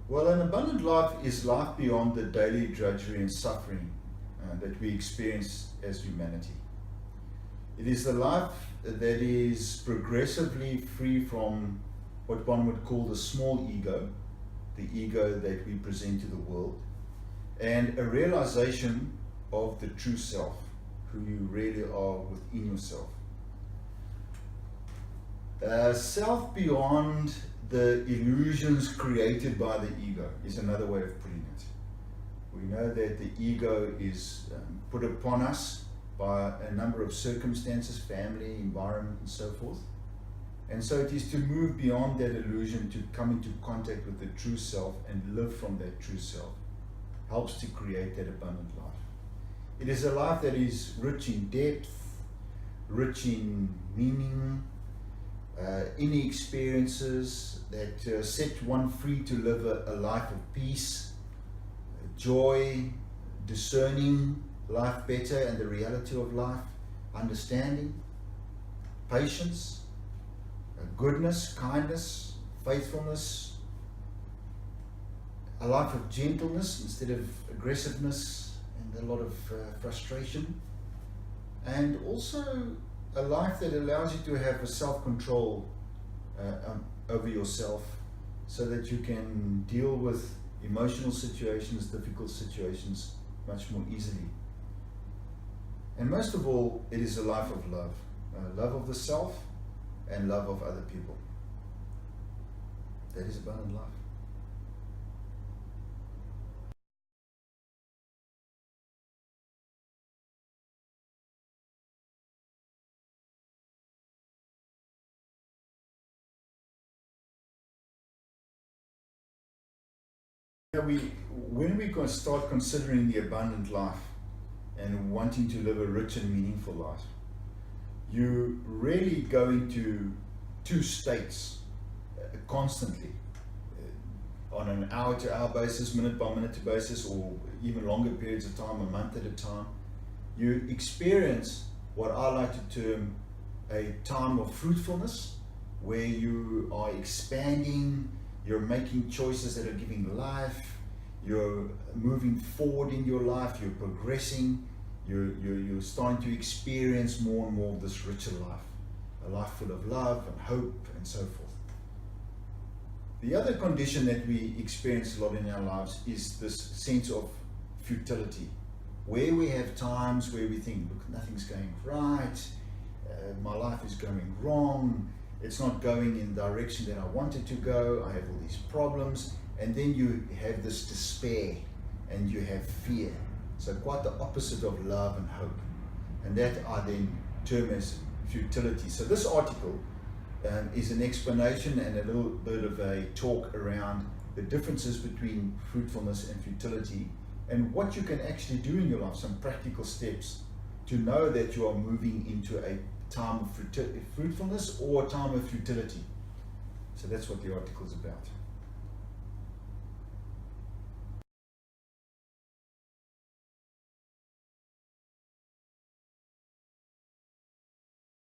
Well, an abundant life is life beyond the daily drudgery and suffering that we experience as humanity. It is the life that is progressively free from what one would call the small ego, the ego that we present to the world, and a realization of the true self, who you really are within yourself. Self beyond the illusions created by the ego is another way of putting it. We know that the ego is put upon us by a number of circumstances, family, environment, and so forth. And so it is to move beyond that illusion, to come into contact with the true self and live from that true self, helps to create that abundant life. It is a life that is rich in depth, rich in meaning, in experiences that set one free to live a life of peace, joy, discerning life better and the reality of life, understanding, patience, goodness, kindness, faithfulness, a life of gentleness instead of aggressiveness and a lot of frustration, and also a life that allows you to have a self-control over yourself, so that you can deal with emotional situations, difficult situations much more easily. And most of all, it is a life of love, love of the self and love of other people. That is abundant life. When we start considering the abundant life and wanting to live a rich and meaningful life, you really go into two states constantly, on an hour-to-hour basis, minute-by-minute basis, or even longer periods of time, a month at a time. You experience what I like to term a time of fruitfulness, where you are expanding, you're making choices that are giving life, you're moving forward in your life, you're progressing, you're starting to experience more and more of this richer life, a life full of love and hope and so forth. The other condition that we experience a lot in our lives is this sense of futility, where we have times where we think, look, nothing's going right, my life is going wrong, it's not going in the direction that I want it to go, I have all these problems, and then you have this despair and you have fear. So quite the opposite of love and hope. And that I then term as futility. So this article is an explanation and a little bit of a talk around the differences between fruitfulness and futility, and what you can actually do in your life, some practical steps to know that you are moving into a time of fruitfulness or a time of futility. So that's what the article is about.